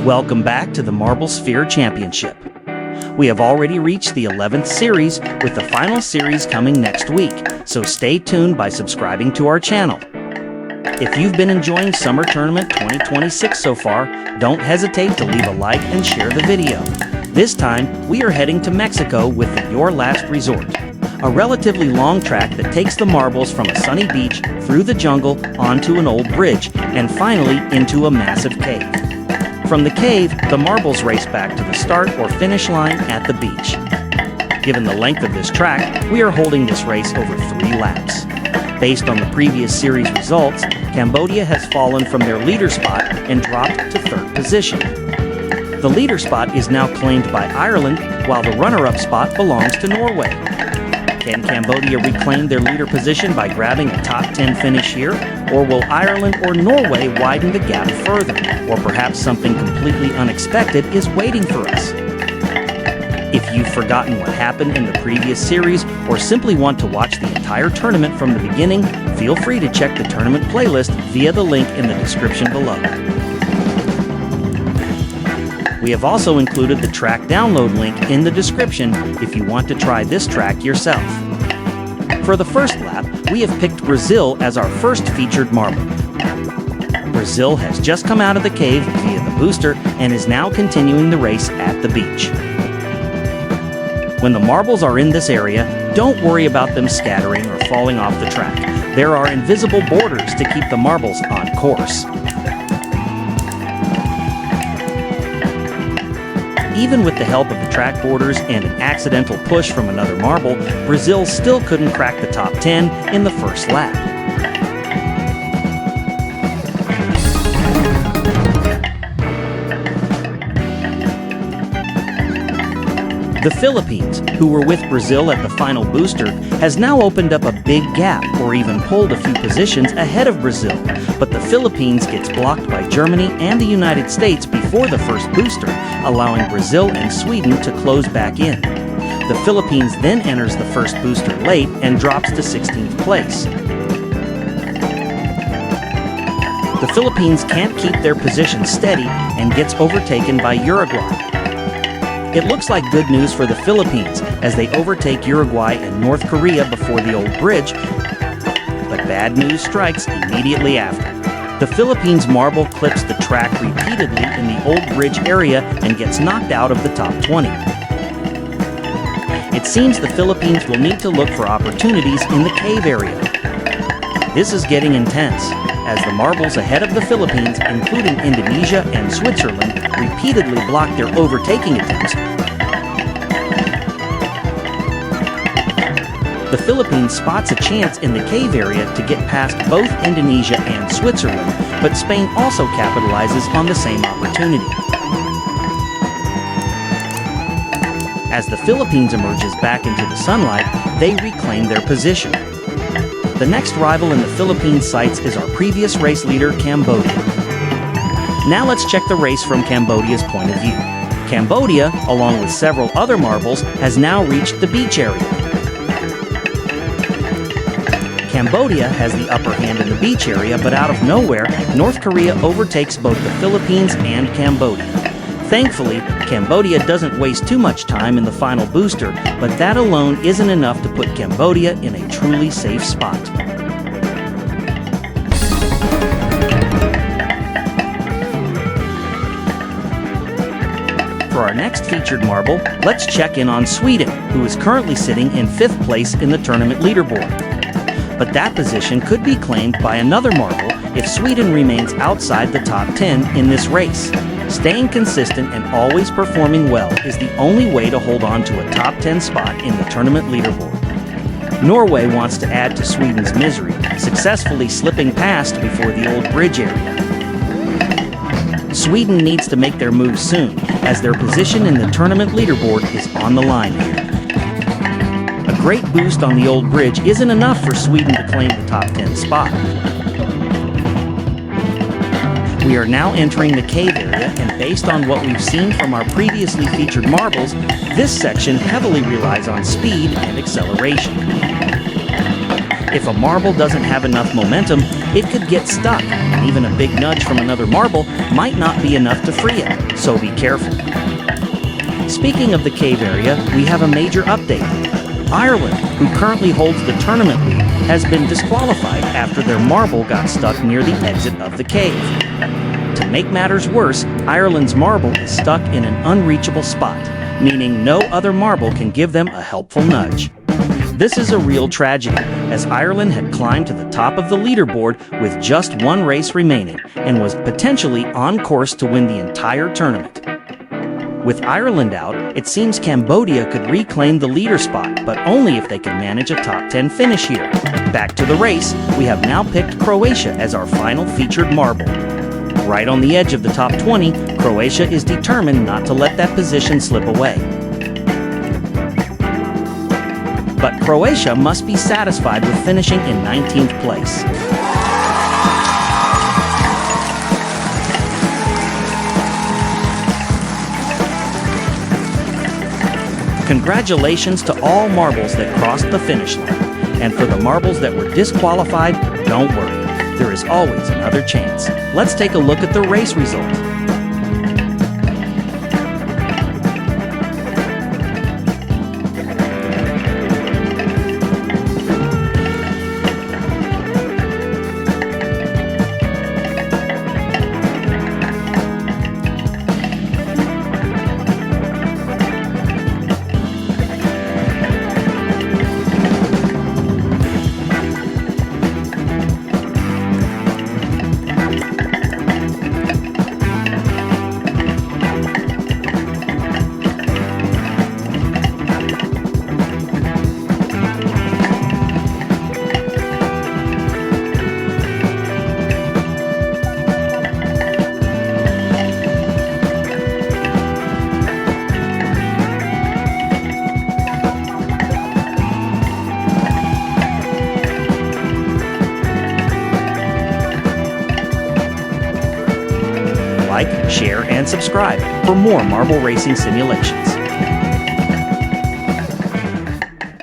Welcome back to the Marble Sphere Championship. We have already reached the 11th series, with the final series coming next week, so stay tuned by subscribing to our channel. If you've been enjoying Summer Tournament 2026 so far, don't hesitate to leave a like and share the video. This time, we are heading to Mexico with the Your Last Resort, a relatively long track that takes the marbles from a sunny beach, through the jungle, onto an old bridge, and finally into a massive cave. From the cave, the marbles race back to the start or finish line at the beach. Given the length of this track, we are holding this race over 3 laps. Based on the previous series results, Cambodia has fallen from their leader spot and dropped to 3rd position. The leader spot is now claimed by Ireland, while the runner-up spot belongs to Norway. Can Cambodia reclaim their leader position by grabbing a top 10 finish here? Or will Ireland or Norway widen the gap further? Or perhaps something completely unexpected is waiting for us? If you've forgotten what happened in the previous series, or simply want to watch the entire tournament from the beginning, feel free to check the tournament playlist via the link in the description below. We have also included the track download link in the description if you want to try this track yourself. For the first lap, we have picked Brazil as our first featured marble. Brazil has just come out of the cave via the booster and is now continuing the race at the beach. When the marbles are in this area, don't worry about them scattering or falling off the track. There are invisible borders to keep the marbles on course. Even with the help of the track borders and an accidental push from another marble, Brazil still couldn't crack the top 10 in the first lap. The Philippines, who were with Brazil at the final booster, has now opened up a big gap or even pulled a few positions ahead of Brazil, but the Philippines gets blocked by Germany and the United States before the first booster, allowing Brazil and Sweden to close back in. The Philippines then enters the first booster late and drops to 16th place. The Philippines can't keep their position steady and gets overtaken by Uruguay. It looks like good news for the Philippines as they overtake Uruguay and North Korea before the old bridge, but bad news strikes immediately after. The Philippines marble clips the track repeatedly in the old bridge area and gets knocked out of the top 20. It seems the Philippines will need to look for opportunities in the cave area. This is getting intense, as the marbles ahead of the Philippines, including Indonesia and Switzerland, repeatedly block their overtaking attempts. The Philippines spots a chance in the cave area to get past both Indonesia and Switzerland, but Spain also capitalizes on the same opportunity. As the Philippines emerges back into the sunlight, they reclaim their position. The next rival in the Philippines sights is our previous race leader, Cambodia. Now let's check the race from Cambodia's point of view. Cambodia, along with several other marbles, has now reached the beach area. Cambodia has the upper hand in the beach area, but out of nowhere, North Korea overtakes both the Philippines and Cambodia. Thankfully, Cambodia doesn't waste too much time in the final booster, but that alone isn't enough to put Cambodia in a truly safe spot. For our next featured marble, let's check in on Sweden, who is currently sitting in 5th place in the tournament leaderboard. But that position could be claimed by another marble if Sweden remains outside the top 10 in this race. Staying consistent and always performing well is the only way to hold on to a top 10 spot in the tournament leaderboard. Norway wants to add to Sweden's misery, successfully slipping past before the old bridge area. Sweden needs to make their move soon, as their position in the tournament leaderboard is on the line here. A great boost on the old bridge isn't enough for Sweden to claim the top 10 spot. We are now entering the cave area, and based on what we've seen from our previously featured marbles, this section heavily relies on speed and acceleration. If a marble doesn't have enough momentum, it could get stuck, and even a big nudge from another marble might not be enough to free it, so be careful. Speaking of the cave area, we have a major update. Ireland, who currently holds the tournament lead, has been disqualified after their marble got stuck near the exit of the cave. To make matters worse, Ireland's marble is stuck in an unreachable spot, meaning no other marble can give them a helpful nudge. This is a real tragedy, as Ireland had climbed to the top of the leaderboard with just one race remaining and was potentially on course to win the entire tournament. With Ireland out, it seems Cambodia could reclaim the leader spot, but only if they can manage a top 10 finish here. Back to the race, we have now picked Croatia as our final featured marble. Right on the edge of the top 20, Croatia is determined not to let that position slip away. But Croatia must be satisfied with finishing in 19th place. Congratulations to all marbles that crossed the finish line. And for the marbles that were disqualified, don't worry. There is always another chance. Let's take a look at the race result. Like, share, and subscribe for more marble racing simulations.